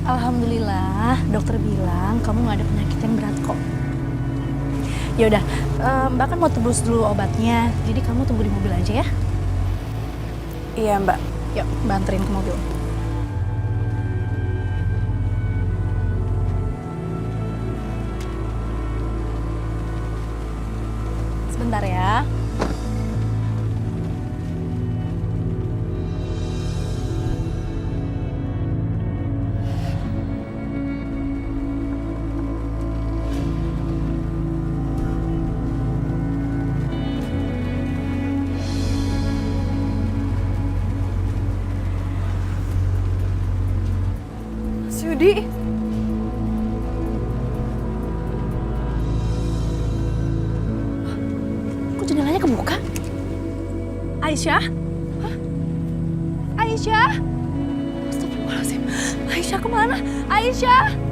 Alhamdulillah, dokter bilang kamu nggak ada penyakit yang berat kok. Ya udah, Mbak kan mau tebus dulu obatnya, jadi kamu tunggu di mobil aja ya. Iya Mbak. Yuk, Mbak anterin ke mobil. Sebentar ya. Yudi. Kok jendelanya kebuka? Aisyah? Hah? Aisyah? Astagfirullahaladzim. Aisyah kemana? Aisyah?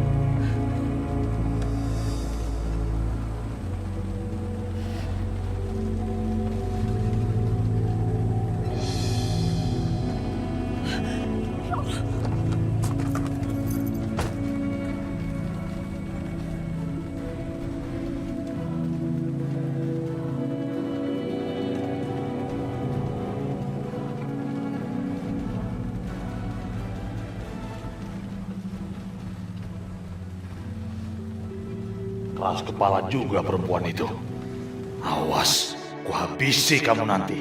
Keras kepala juga perempuan itu. Awas, kuhabisi kamu nanti.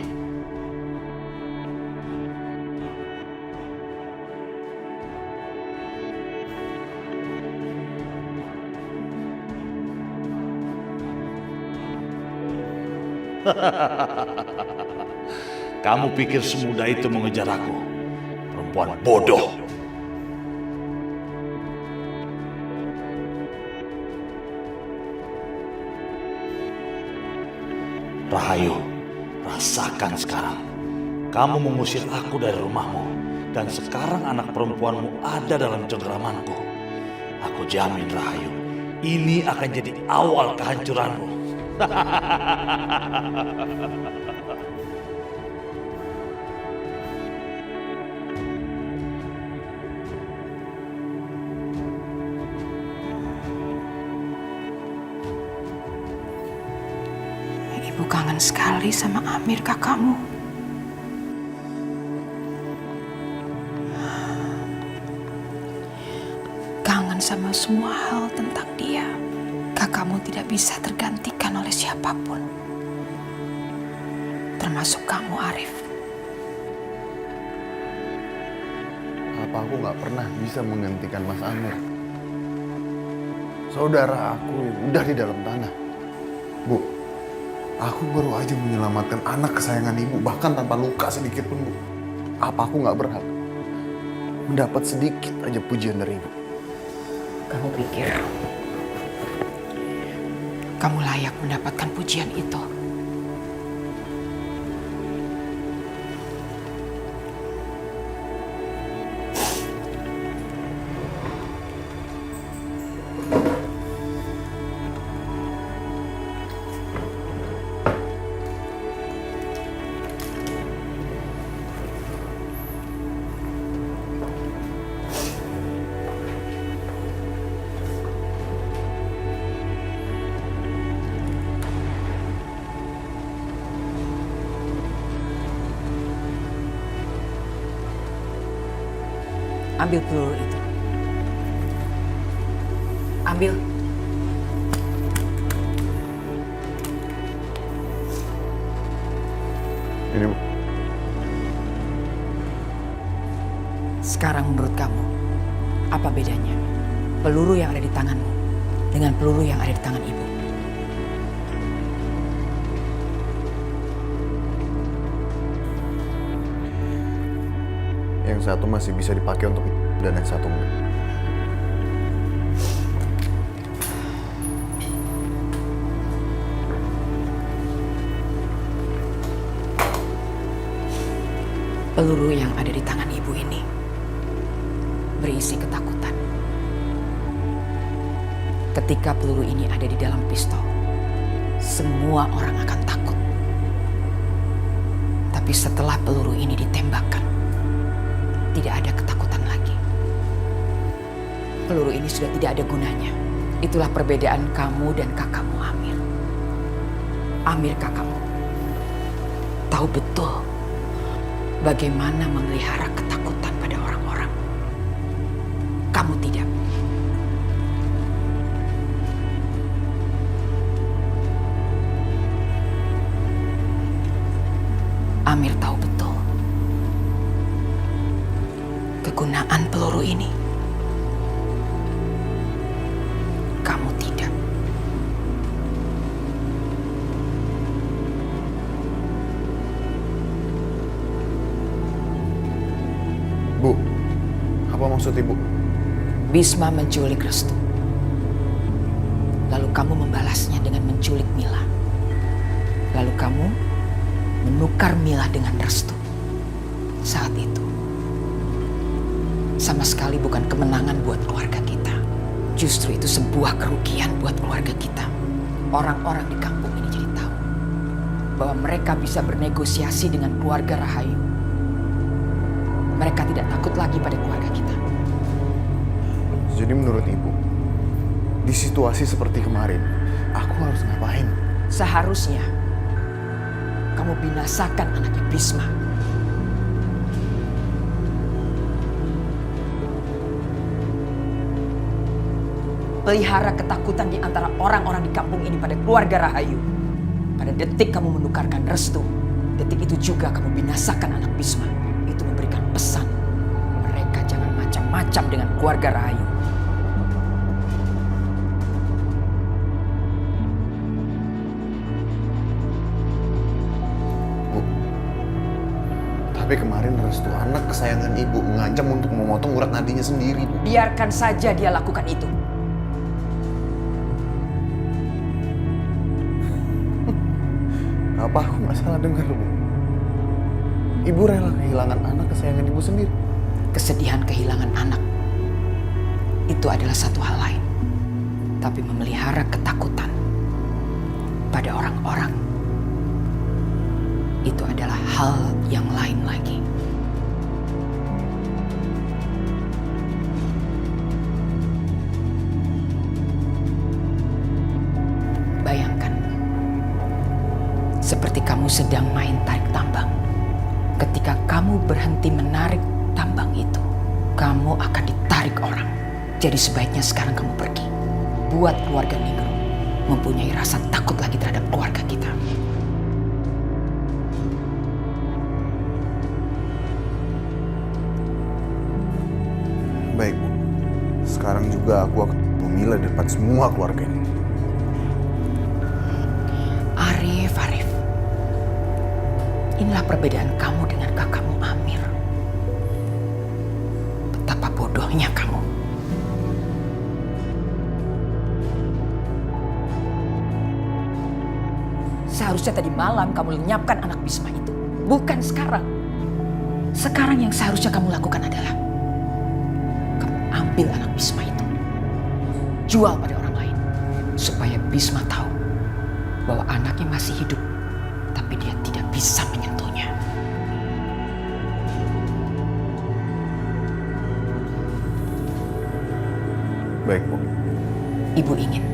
Kamu pikir semudah itu mengejar aku? Perempuan bodoh. Rahayu, rasakan sekarang. Kamu mengusir aku dari rumahmu. Dan sekarang anak perempuanmu ada dalam cengkeramanku. Aku jamin Rahayu, ini akan jadi awal kehancuranmu. Ibu kangen sekali sama Amir kakakmu. Kangen sama semua hal tentang dia. Kakakmu tidak bisa tergantikan oleh siapapun. Termasuk kamu, Arif. Apa aku nggak pernah bisa menggantikan Mas Amir? Saudara aku udah di dalam tanah. Bu, aku baru aja menyelamatkan anak kesayangan ibu, bahkan tanpa luka sedikit pun, Bu. Apa aku nggak berhak mendapat sedikit aja pujian dari ibu? Kamu pikir kamu layak mendapatkan pujian itu? Ambil peluru itu. Ambil. Ini, Bu. Sekarang menurut kamu, apa bedanya peluru yang ada di tanganmu dengan peluru yang ada di tangan ibu? Yang satu masih bisa dipakai untuk dan yang satu enggak. Peluru yang ada di tangan ibu ini berisi ketakutan. Ketika peluru ini ada di dalam pistol, semua orang akan takut. Tapi setelah peluru ini ditembakkan, tidak ada ketakutan lagi. peluru ini sudah tidak ada gunanya. Itulah perbedaan kamu dan kakakmu Amir. Amir kakakmu tahu betul bagaimana memelihara ketakutan pada orang-orang. Kamu tidak. Amir tahu betul kegunaan peluru ini. Kamu tidak. Bu, apa maksud Ibu? Bisma menculik Restu. Lalu kamu membalasnya dengan menculik Mila. Lalu kamu menukar Mila dengan Restu. Saat itu, sama sekali bukan kemenangan buat keluarga kita. Justru itu sebuah kerugian buat keluarga kita. Orang-orang di kampung ini jadi tahu bahwa mereka bisa bernegosiasi dengan keluarga Rahayu. Mereka tidak takut lagi pada keluarga kita. Jadi menurut Ibu, di situasi seperti kemarin, aku harus ngapain? Seharusnya kamu binasakan anaknya Bisma. Pelihara ketakutan di antara orang-orang di kampung ini pada keluarga Rahayu. Pada detik kamu menukarkan Restu, detik itu juga kamu binasakan anak Bisma. Itu memberikan pesan, mereka jangan macam-macam dengan keluarga Rahayu. Bu, tapi kemarin Restu anak kesayangan Ibu mengancam untuk memotong urat nadinya sendiri, Bu. Biarkan saja dia lakukan itu. Apa aku nggak salah dengar, Bu? Ibu rela kehilangan anak kesayangan Ibu sendiri. Kesedihan kehilangan anak itu adalah satu hal lain. Tapi memelihara ketakutan pada orang-orang itu adalah hal yang lain lagi. Bayangkan, seperti kamu sedang main tarik tambang. Ketika kamu berhenti menarik tambang itu, kamu akan ditarik orang. Jadi sebaiknya sekarang kamu pergi. Buat keluarga Ningrum mempunyai rasa takut lagi terhadap keluarga kita. Baik, Bu. Sekarang juga aku akan memilih depan semua keluarga ini. Arif. Inilah perbedaan kamu dengan kakakmu Amir. Betapa bodohnya kamu. Seharusnya tadi malam kamu lenyapkan anak Bisma itu. Bukan sekarang. Sekarang yang seharusnya kamu lakukan adalah kamu ambil anak Bisma itu. Jual pada orang lain. Supaya Bisma tahu bahwa anaknya masih hidup. Tapi dia tidak bisa menyentuhnya. Baik, Bu. Ibu ingin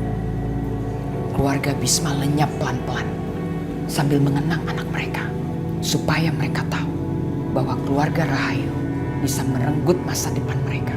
keluarga Bisma lenyap pelan-pelan sambil mengenang anak mereka. Supaya mereka tahu bahwa keluarga Rahayu bisa merenggut masa depan mereka.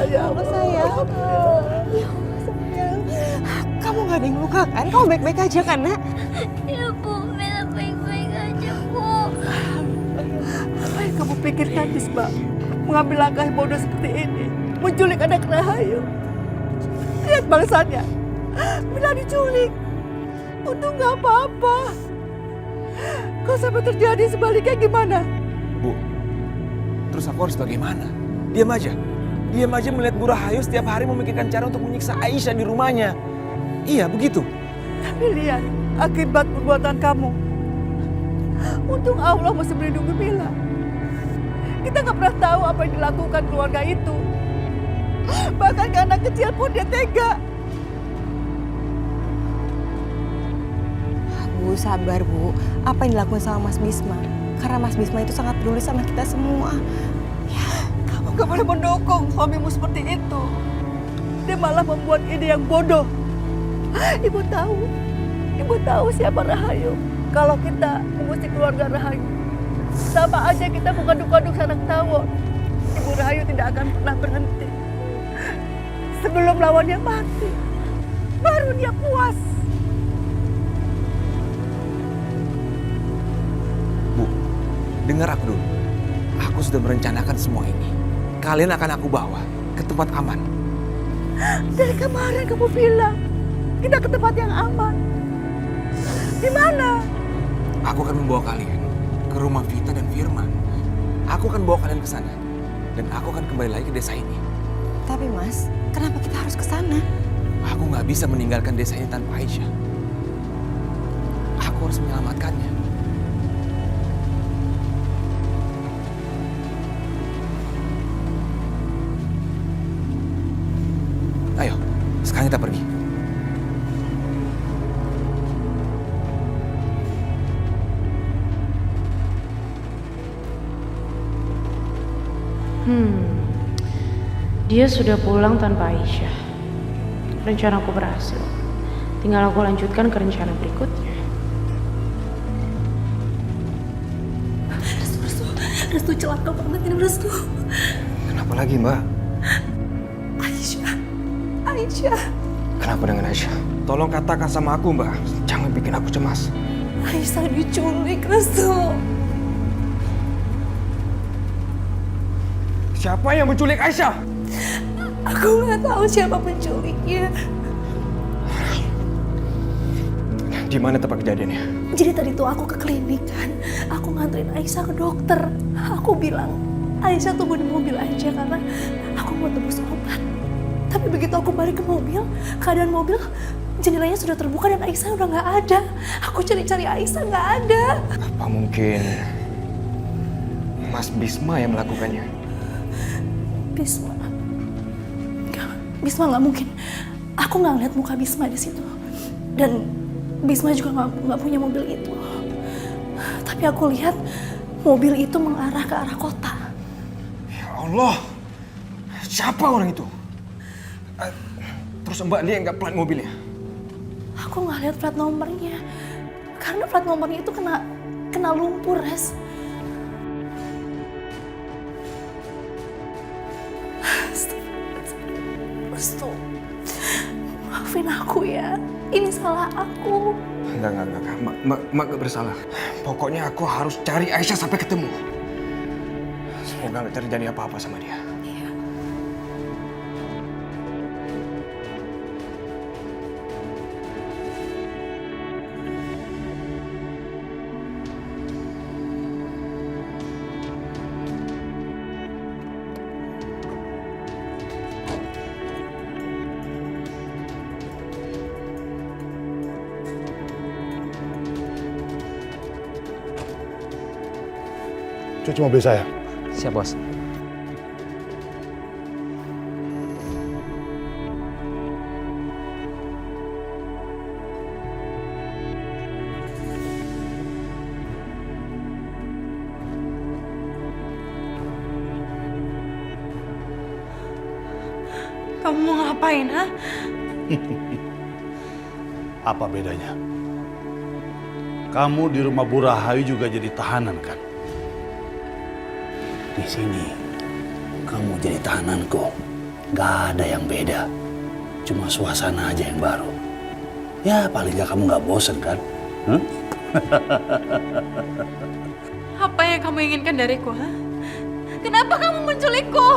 Ya Allah sayang. Ya Allah sayang. Kamu gak ada yang luka kan? Kamu baik-baik aja kan, Nak? Ya Bu, Mila baik-baik aja Bu. Apa yang kamu pikirkan, Bisma? Mengambil langkah yang bodoh seperti ini. Menculik anak Rahayu. Lihat balasannya. Mila diculik. Untung gak apa-apa. Kalau sampai terjadi sebaliknya gimana? Bu, terus aku harus bagaimana? Diam aja. Diam aja melihat Bu Rahayu setiap hari memikirkan cara untuk menyiksa Aisyah di rumahnya. Iya, begitu. Tapi lihat akibat perbuatan kamu. Untung Allah masih melindungi Mila. Kita nggak pernah tahu apa yang dilakukan keluarga itu. Bahkan ke anak kecil pun dia tega. Bu, sabar Bu. Apa yang dilakukan sama Mas Bisma? Karena Mas Bisma itu sangat peduli sama kita semua. Kamu gak boleh mendukung suamimu seperti itu. Dia malah membuat ide yang bodoh. Ibu tahu siapa Rahayu. Kalau kita mengusik keluarga Rahayu, sama aja kita mengadu-adu sanak tawon. Ibu Rahayu tidak akan pernah berhenti. Sebelum lawannya mati, baru dia puas. Bu, dengar aku dulu. Aku sudah merencanakan semua ini. Kalian akan aku bawa ke tempat aman. Dari kemarin kamu bilang kita ke tempat yang aman. Di mana? Aku akan membawa kalian ke rumah Vita dan Firman. Aku akan bawa kalian ke sana. Dan aku akan kembali lagi ke desa ini. Tapi Mas, kenapa kita harus ke sana? Aku nggak bisa meninggalkan desa ini tanpa Aisyah. Aku harus menyelamatkannya. Ayo, sekarang kita pergi. Dia sudah pulang tanpa Aisyah. Rencanaku berhasil. Tinggal aku lanjutkan ke rencana berikutnya. Restu celaka banget ini Restu. Kenapa lagi, Mbak? Aisyah. Kenapa dengan Aisyah? Tolong katakan sama aku, Mbak. Jangan bikin aku cemas. Aisyah diculik Restu. Siapa yang menculik Aisyah? Aku nggak tahu siapa penculiknya. Di mana tempat kejadiannya? Jadi tadi tuh aku ke klinik kan. Aku nganterin Aisyah ke dokter. Aku bilang Aisyah tunggu di mobil aja karena aku mau tebus obat. Tapi begitu aku balik ke mobil, keadaan mobil jendelanya sudah terbuka dan Aisyah udah nggak ada. Aku cari-cari Aisyah nggak ada. Apa mungkin Mas Bisma yang melakukannya? Bisma. Bisma nggak mungkin. Aku nggak ngeliat muka Bisma di situ. Dan Bisma juga nggak punya mobil itu. Tapi aku lihat mobil itu mengarah ke arah kota. Ya Allah, siapa orang itu? Terus Mbak lihat nggak plat mobilnya? Aku nggak lihat plat nomornya. Karena plat nomornya itu kena lumpur, Res. Restu, maafin aku ya. Ini salah aku. Enggak. Mak gak bersalah. Pokoknya aku harus cari Aisyah sampai ketemu. Semoga gak terjadi apa-apa sama dia. Iya. Cuci mobil saya. Siap, Bos. Kamu mau ngapain, ha? Apa bedanya? Kamu di rumah Bu Rahayu juga jadi tahanan kan? Di sini kamu jadi tahananku. Gak ada yang beda. Cuma suasana aja yang baru. Ya paling gak kamu gak bosen kan? Apa yang kamu inginkan dariku, ha? Kenapa kamu menculikku?